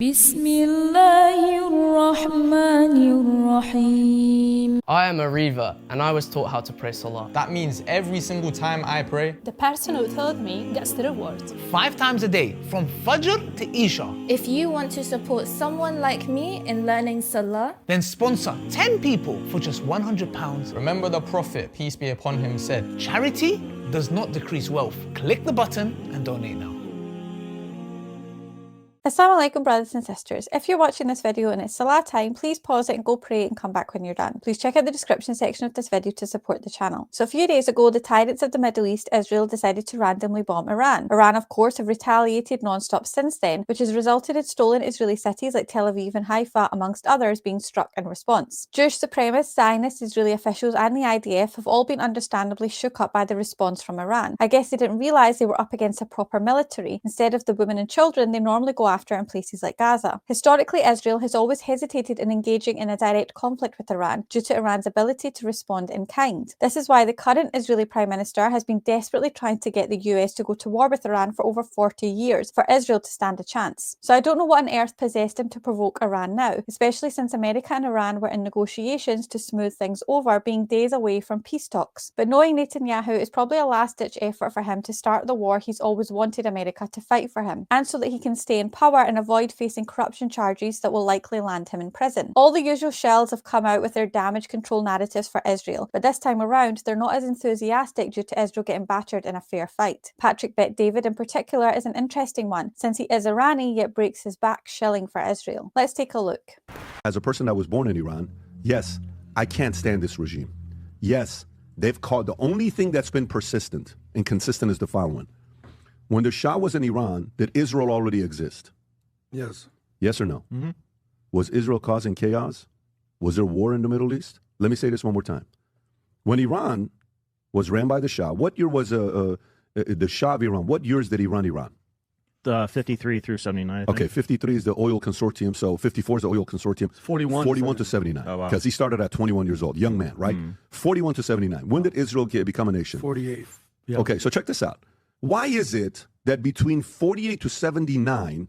بسم الله الرحمن الرحيم. I am a reaver and I was taught how to pray Salah. That means every single time I pray, the person who told me gets the reward. 5 times a day, from Fajr to Isha. If you want to support someone like me in learning Salah, Then sponsor 10 people for just £100. remember the Prophet, peace be upon him, said, Charity does not decrease wealth. Click the button and donate now. Assalamu alaikum, brothers and sisters. If you're watching this video and it's Salah time, please pause it and go pray and come back when you're done. Please check out the description section of this video to support the channel. So a few days ago, the tyrants of the Middle East, Israel, decided to randomly bomb Iran. Iran, of course, have retaliated non-stop since then, which has resulted in stolen Israeli cities like Tel Aviv and Haifa, amongst others, being struck in response. Jewish supremacists, Zionists, Israeli officials and the IDF have all been understandably shook up by the response from Iran. I guess they didn't realise they were up against a proper military. Instead of the women and children they normally go after in places like Gaza. Historically, Israel has always hesitated in engaging in a direct conflict with Iran due to Iran's ability to respond in kind. This is why the current Israeli Prime Minister has been desperately trying to get the US to go to war with Iran for over 40 years for Israel to stand a chance. So I don't know what on earth possessed him to provoke Iran now, especially since America and Iran were in negotiations to smooth things over, being days away from peace talks. But knowing Netanyahu, is probably a last-ditch effort for him to start the war he's always wanted America to fight for him, and so that he can stay in power and avoid facing corruption charges that will likely land him in prison. All the usual shells have come out with their damage control narratives for Israel, but this time around they're not as enthusiastic due to Israel getting battered in a fair fight. Patrick Bet-David in particular is an interesting one, since he is Irani yet breaks his back shilling for Israel. Let's take a look. As a person that was born in Iran, yes, I can't stand this regime. Yes, they've called the only thing that's been persistent and consistent is the following. When the Shah was in Iran, did Israel already exist? Yes. Yes or no? Was Israel causing chaos? Was there war in the Middle East? Let me say this one more time. When Iran was ran by the Shah, what year was the Shah of Iran? What years did he run Iran? 53 through 79. I think. Okay, 53 is the oil consortium, so 54 is the oil consortium. 41 to 79. Oh, wow. Because he started at 21 years old, young man, right? 41 to 79. When did Israel become a nation? 48. Yeah. Okay, so check this out. Why is it that between 48 to 79,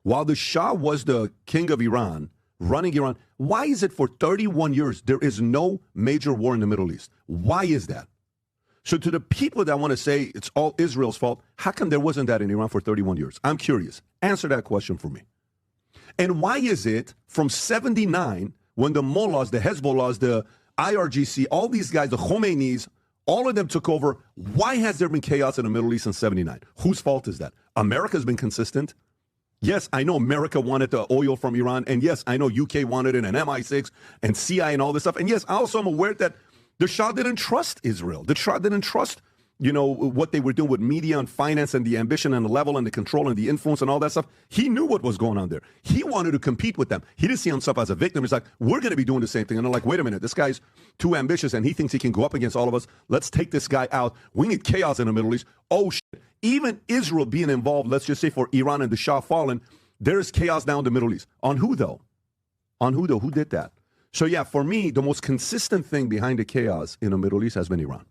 while the Shah was the king of Iran, running Iran, why is it for 31 years there is no major war in the Middle East? Why is that? So to the people that want to say it's all Israel's fault, how come there wasn't that in Iran for 31 years? I'm curious. Answer that question for me. And why is it from 79, when the mullahs, the Hezbollahs, the IRGC, all these guys, the Khomeinis, all of them took over, why has there been chaos in the Middle East in 79? Whose fault is that? America's been consistent. Yes, I know America wanted the oil from Iran, and yes, I know UK wanted it, and MI6 and CIA and all this stuff. And yes, I also am aware that the Shah didn't trust Israel. The Shah didn't trust, what they were doing with media and finance and the ambition and the level and the control and the influence and all that stuff. He knew what was going on there. He wanted to compete with them. He didn't see himself as a victim. He's like, we're going to be doing the same thing. And they're like, wait a minute, this guy's too ambitious and he thinks he can go up against all of us. Let's take this guy out. We need chaos in the Middle East. Oh, shit. Even Israel being involved, let's just say for Iran and the Shah fallen, there's chaos now in the Middle East. On who, though? On who, though? Who did that? So, yeah, for me, the most consistent thing behind the chaos in the Middle East has been Iran.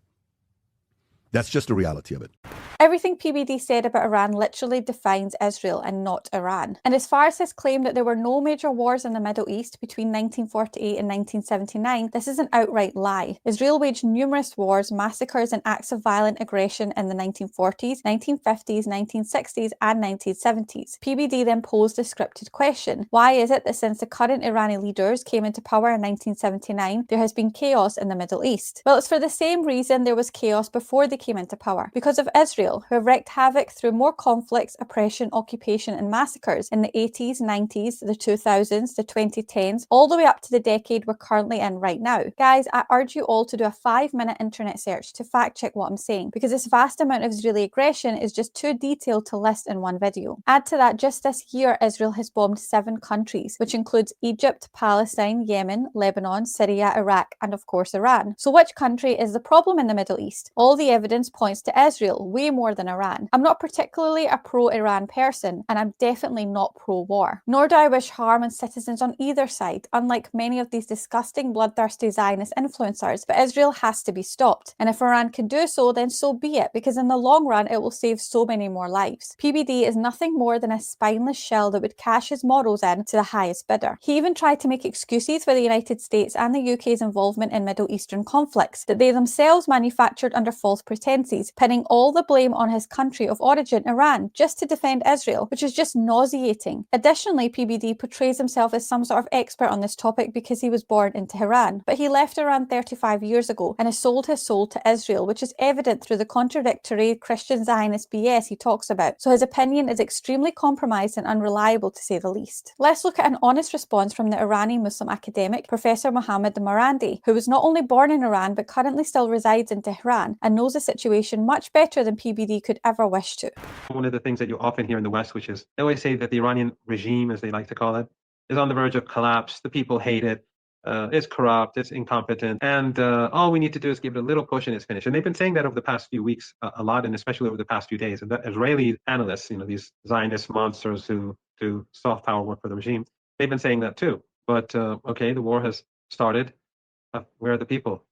That's just the reality of it. Everything Pbd said about Iran literally defines Israel and not Iran. And as far as his claim that there were no major wars in the Middle East between 1948 and 1979, this is an outright lie. Israel waged numerous wars, massacres and acts of violent aggression in the 1940s, 1950s, 1960s and 1970s. Pbd then posed a scripted question. Why is it that since the current Irani leaders came into power in 1979, there has been chaos in the Middle East? Well, it's for the same reason there was chaos before they came into power. Because of Israel, who have wreaked havoc through more conflicts, oppression, occupation and massacres in the 80s, 90s, the 2000s, the 2010s, all the way up to the decade we're currently in right now. Guys, I urge you all to do a 5-minute internet search to fact check what I'm saying, because this vast amount of Israeli aggression is just too detailed to list in one video. Add to that, just this year Israel has bombed 7 countries, which includes Egypt, Palestine, Yemen, Lebanon, Syria, Iraq and of course Iran. So which country is the problem in the Middle East? All the evidence evidence points to Israel way more than Iran. I'm not particularly a pro-Iran person, and I'm definitely not pro-war. Nor do I wish harm on citizens on either side, unlike many of these disgusting, bloodthirsty Zionist influencers, but Israel has to be stopped. And if Iran can do so, then so be it, because in the long run, it will save so many more lives. PBD is nothing more than a spineless shell that would cash his models in to the highest bidder. He even tried to make excuses for the United States and the UK's involvement in Middle Eastern conflicts that they themselves manufactured under false pretenses, pinning all the blame on his country of origin, Iran, just to defend Israel, which is just nauseating. Additionally, PBD portrays himself as some sort of expert on this topic because he was born in Tehran, but he left Iran 35 years ago and has sold his soul to Israel, which is evident through the contradictory Christian Zionist BS he talks about, so his opinion is extremely compromised and unreliable to say the least. Let's look at an honest response from the Iranian Muslim academic, Professor Mohammad Marandi, who was not only born in Iran but currently still resides in Tehran and knows the situation much better than PBD could ever wish to. One of the things that you often hear in the West, which is they always say that the Iranian regime, as they like to call it, is on the verge of collapse. The people hate it. It's corrupt, it's incompetent, and all we need to do is give it a little push and it's finished. And they've been saying that over the past few weeks a lot, and especially over the past few days. And the Israeli analysts, these Zionist monsters who do soft power work for the regime, they've been saying that too. But okay, the war has started. Where are the people?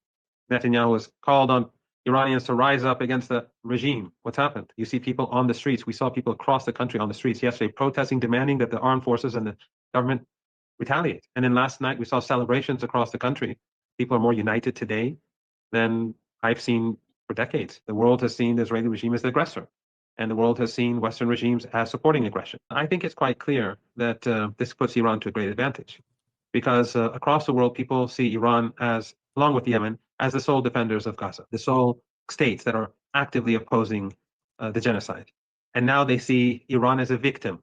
Netanyahu has called on Iranians to rise up against the regime. What's happened? You see people on the streets. We saw people across the country on the streets yesterday protesting, demanding that the armed forces and the government retaliate. And then last night we saw celebrations across the country. People are more united today than I've seen for decades. The world has seen the Israeli regime as the aggressor, and the world has seen Western regimes as supporting aggression. I think it's quite clear that this puts Iran to a great advantage, because across the world people see Iran as, along with Yemen, as the sole defenders of Gaza, the sole states that are actively opposing the genocide. And now they see Iran as a victim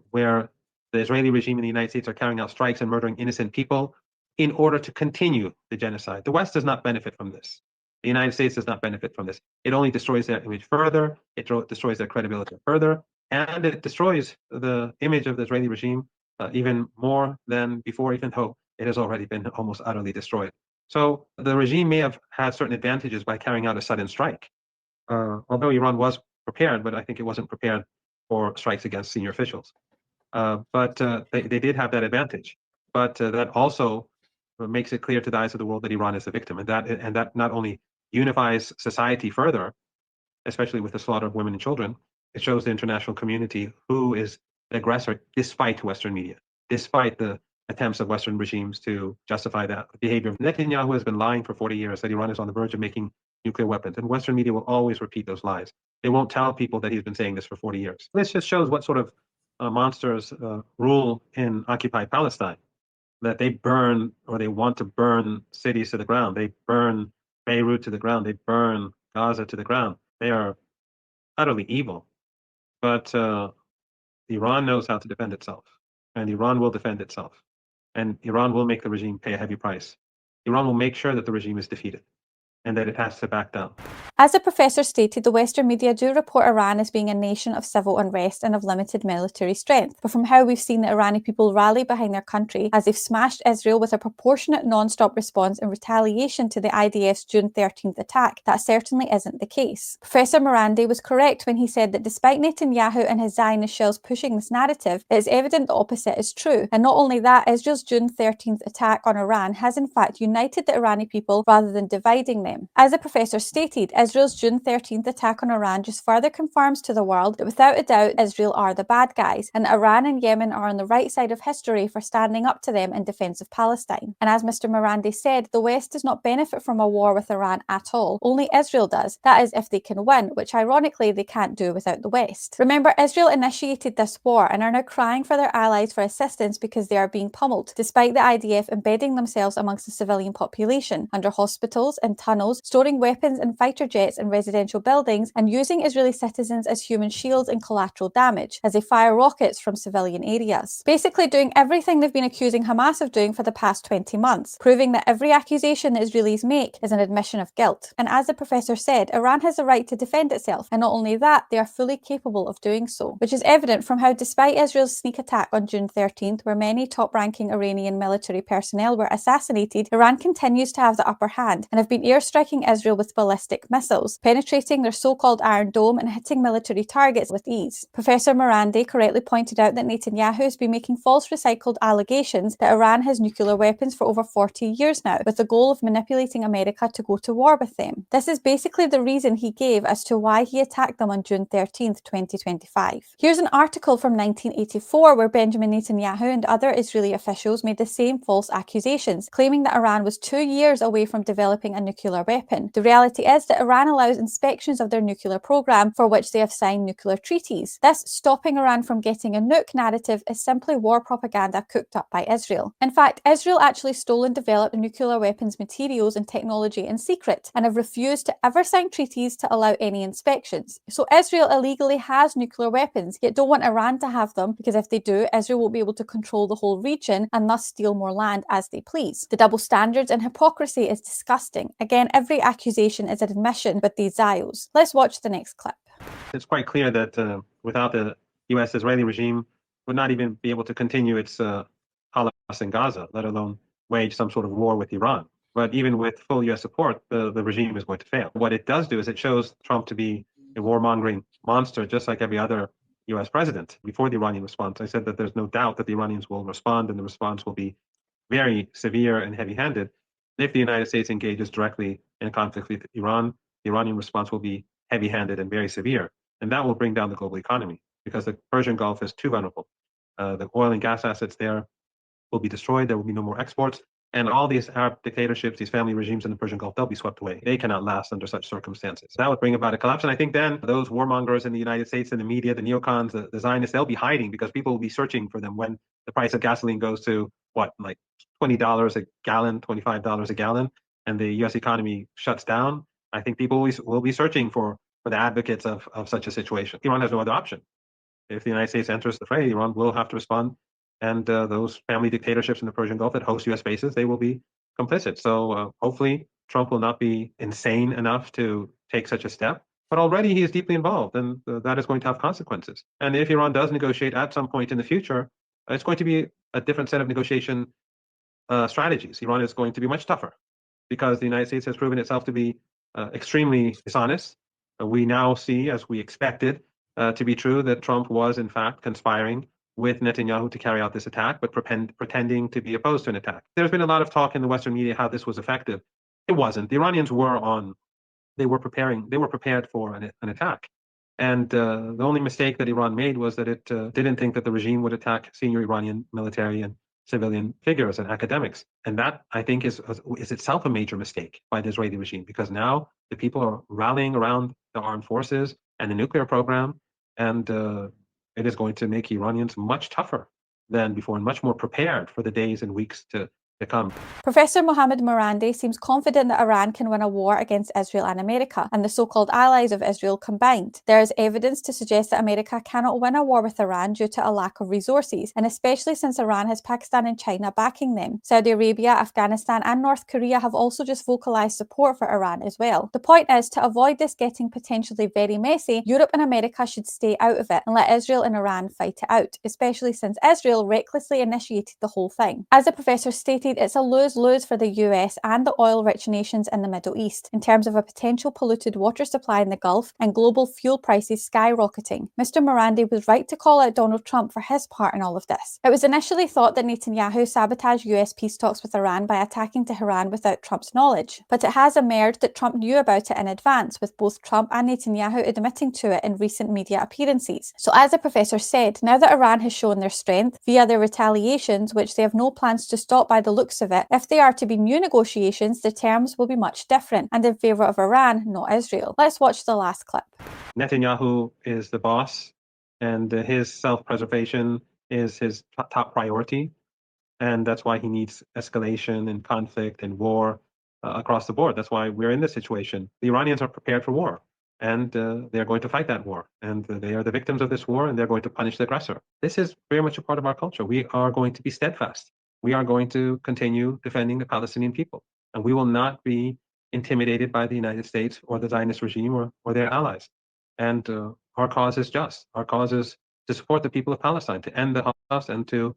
where the Israeli regime and the United States are carrying out strikes and murdering innocent people in order to continue the genocide. The West does not benefit from this. The United States does not benefit from this. It only destroys their image further, it destroys their credibility further, and it destroys the image of the Israeli regime even more than before, even though it has already been almost utterly destroyed. So the regime may have had certain advantages by carrying out a sudden strike, although Iran was prepared, but I think it wasn't prepared for strikes against senior officials. But they did have that advantage. But that also makes it clear to the eyes of the world that Iran is the victim, and that not only unifies society further, especially with the slaughter of women and children, it shows the international community who is the aggressor, despite Western media, despite the attempts of Western regimes to justify that behavior. Netanyahu has been lying for 40 years that Iran is on the verge of making nuclear weapons, and Western media will always repeat those lies. They won't tell people that he's been saying this for 40 years. This just shows what sort of monsters rule in occupied Palestine, that they burn, or they want to burn, cities to the ground. They burn Beirut to the ground. They burn Gaza to the ground. They are utterly evil. But Iran knows how to defend itself, and Iran will defend itself, and Iran will make the regime pay a heavy price. Iran will make sure that the regime is defeated and that it has to back down. As the professor stated, the Western media do report Iran as being a nation of civil unrest and of limited military strength. But from how we've seen the Iranian people rally behind their country as they've smashed Israel with a proportionate non-stop response in retaliation to the IDF's June 13th attack, that certainly isn't the case. Professor Mirandi was correct when he said that despite Netanyahu and his Zionist shells pushing this narrative, it is evident the opposite is true. And not only that, Israel's June 13th attack on Iran has in fact united the Iranian people rather than dividing them. As the professor stated, Israel's June 13th attack on Iran just further confirms to the world that without a doubt Israel are the bad guys, and Iran and Yemen are on the right side of history for standing up to them in defence of Palestine. And as Mr. Mirandi said, the West does not benefit from a war with Iran at all. Only Israel does. That is, if they can win, which ironically they can't do without the West. Remember, Israel initiated this war and are now crying for their allies for assistance because they are being pummeled, despite the IDF embedding themselves amongst the civilian population, under hospitals and tunnels, storing weapons and fighter jets in residential buildings, and using Israeli citizens as human shields and collateral damage as they fire rockets from civilian areas. Basically doing everything they've been accusing Hamas of doing for the past 20 months, proving that every accusation that Israelis make is an admission of guilt. And as the professor said, Iran has the right to defend itself, and not only that, they are fully capable of doing so, which is evident from how, despite Israel's sneak attack on June 13th, where many top-ranking Iranian military personnel were assassinated, Iran continues to have the upper hand and have been airstrikes striking Israel with ballistic missiles, penetrating their so-called Iron Dome and hitting military targets with ease. Professor Mirandi correctly pointed out that Netanyahu has been making false recycled allegations that Iran has nuclear weapons for over 40 years now, with the goal of manipulating America to go to war with them. This is basically the reason he gave as to why he attacked them on June 13th, 2025. Here's an article from 1984 where Benjamin Netanyahu and other Israeli officials made the same false accusations, claiming that Iran was 2 years away from developing a nuclear weapon. The reality is that Iran allows inspections of their nuclear program for which they have signed nuclear treaties. This stopping Iran from getting a nuke narrative is simply war propaganda cooked up by Israel. In fact, Israel actually stole and developed nuclear weapons materials and technology in secret and have refused to ever sign treaties to allow any inspections. So Israel illegally has nuclear weapons, yet don't want Iran to have them, because if they do, Israel will be able to control the whole region and thus steal more land as they please. The double standards and hypocrisy is disgusting. Again, every accusation is an admission with these zios. Let's watch the next clip. It's quite clear that without the US-Israeli regime, would not even be able to continue its holocaust in Gaza, let alone wage some sort of war with Iran. But even with full US support, the regime is going to fail. What it does do is it shows Trump to be a warmongering monster, just like every other US president. Before the Iranian response, I said that there's no doubt that the Iranians will respond, and the response will be very severe and heavy-handed. If the United States engages directly in a conflict with Iran, the Iranian response will be heavy-handed and very severe. And that will bring down the global economy, because the Persian Gulf is too vulnerable. The oil and gas assets there will be destroyed. There will be no more exports. And all these Arab dictatorships, these family regimes in the Persian Gulf, they'll be swept away. They cannot last under such circumstances. That would bring about a collapse. And I think then those warmongers in the United States and the media, the neocons, the Zionists, they'll be hiding, because people will be searching for them when the price of gasoline goes to, what, like $20 a gallon, $25 a gallon, and the U.S. economy shuts down. I think people will be searching for the advocates of such a situation. Iran has no other option. If the United States enters the fray, Iran will have to respond. And those family dictatorships in the Persian Gulf that host U.S. bases, they will be complicit. So hopefully Trump will not be insane enough to take such a step. But already he is deeply involved, and that is going to have consequences. And if Iran does negotiate at some point in the future, it's going to be a different set of negotiation strategies. Iran is going to be much tougher, because the United States has proven itself to be extremely dishonest. We now see, as we expected to be true, that Trump was in fact conspiring with Netanyahu to carry out this attack, but pretending to be opposed to an attack. There's been a lot of talk in the Western media how this was effective. It wasn't. The Iranians they were prepared for an attack. And the only mistake that Iran made was that it didn't think that the regime would attack senior Iranian military and civilian figures and academics. And that, I think, is itself a major mistake by the Israeli regime, because now the people are rallying around the armed forces and the nuclear program, and it is going to make Iranians much tougher than before and much more prepared for the days and weeks to come. Professor Mohammad Marandi seems confident that Iran can win a war against Israel and America, and the so-called allies of Israel combined. There is evidence to suggest that America cannot win a war with Iran due to a lack of resources, and especially since Iran has Pakistan and China backing them. Saudi Arabia, Afghanistan and North Korea have also just vocalized support for Iran as well. The point is, to avoid this getting potentially very messy, Europe and America should stay out of it and let Israel and Iran fight it out, especially since Israel recklessly initiated the whole thing. As the professor stated, it's a lose-lose for the US and the oil-rich nations in the Middle East in terms of a potential polluted water supply in the Gulf and global fuel prices skyrocketing. Mr. Mirandi was right to call out Donald Trump for his part in all of this. It was initially thought that Netanyahu sabotaged US peace talks with Iran by attacking Tehran without Trump's knowledge, but it has emerged that Trump knew about it in advance, with both Trump and Netanyahu admitting to it in recent media appearances. So as the professor said, now that Iran has shown their strength via their retaliations, which they have no plans to stop by the looks of it, if they are to be new negotiations, the terms will be much different and in favour of Iran, not Israel. Let's watch the last clip. Netanyahu is the boss, and his self-preservation is his top priority. And that's why he needs escalation and conflict and war across the board. That's why we're in this situation. The Iranians are prepared for war, and they're going to fight that war. And they are the victims of this war, and they're going to punish the aggressor. This is very much a part of our culture. We are going to be steadfast. We are going to continue defending the Palestinian people, and we will not be intimidated by the United States or the Zionist regime or their allies. And our cause is just. Our cause is to support the people of Palestine, to end the Holocaust and to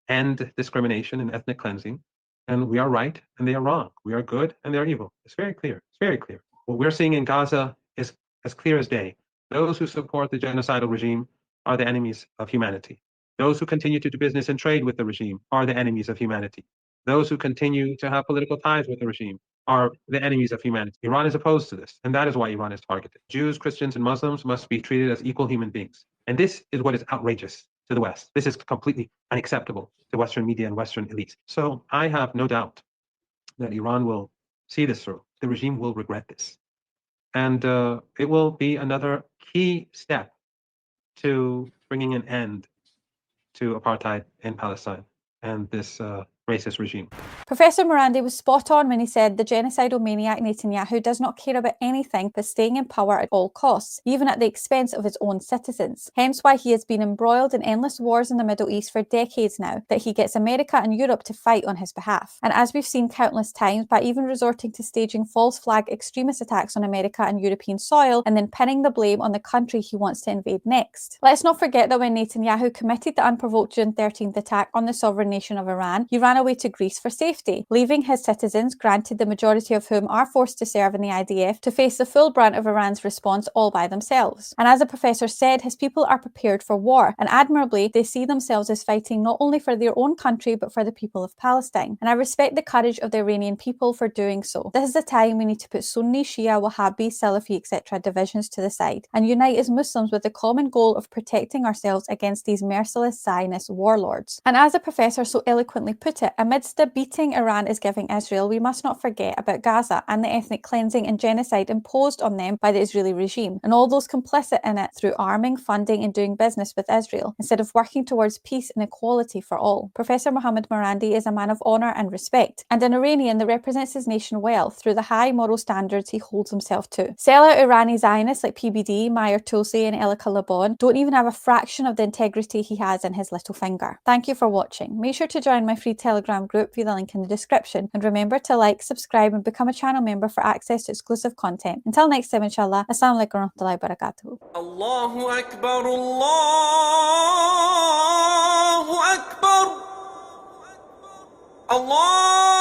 end discrimination and ethnic cleansing, And we are right and they are wrong. We are good and they are evil. It's very clear. It's very clear. What we're seeing in Gaza is as clear as day. Those who support the genocidal regime are the enemies of humanity. Those who continue to do business and trade with the regime are the enemies of humanity. Those who continue to have political ties with the regime are the enemies of humanity. Iran is opposed to this, and that is why Iran is targeted. Jews, Christians, and Muslims must be treated as equal human beings. And this is what is outrageous to the West. This is completely unacceptable to Western media and Western elites. So I have no doubt that Iran will see this through. The regime will regret this. And it will be another key step to bringing an end to apartheid in Palestine and this racist regime. Professor Mirandi was spot on when he said the genocidal maniac Netanyahu does not care about anything but staying in power at all costs, even at the expense of his own citizens. Hence why he has been embroiled in endless wars in the Middle East for decades now, that he gets America and Europe to fight on his behalf. And as we've seen countless times, by even resorting to staging false flag extremist attacks on America and European soil, and then pinning the blame on the country he wants to invade next. Let's not forget that when Netanyahu committed the unprovoked June 13th attack on the sovereign nation of Iran, he ran away to Greece for safety, leaving his citizens, granted the majority of whom are forced to serve in the IDF, to face the full brunt of Iran's response all by themselves. And as the professor said, his people are prepared for war, and admirably, they see themselves as fighting not only for their own country, but for the people of Palestine. And I respect the courage of the Iranian people for doing so. This is the time we need to put Sunni, Shia, Wahhabi, Salafi, etc. divisions to the side, and unite as Muslims with the common goal of protecting ourselves against these merciless Zionist warlords. And as the professor so eloquently put it, amidst the beating Iran is giving Israel, we must not forget about Gaza and the ethnic cleansing and genocide imposed on them by the Israeli regime, and all those complicit in it through arming, funding and doing business with Israel, instead of working towards peace and equality for all. Professor Mohammad Marandi is a man of honour and respect, and an Iranian that represents his nation well through the high moral standards he holds himself to. Sellout Irani Zionists like Pbd, Mayer Tulsi and Elika Labon don't even have a fraction of the integrity he has in his little finger. Thank you for watching. Make sure to join my free Telegram group via the link in the description, and remember to like, subscribe and become a channel member for access to exclusive content. Until next time, inshallah, Assalamu alaikum wa rahmatullahi wa barakatuh. Allahu Akbar, Allahu Akbar, Allah.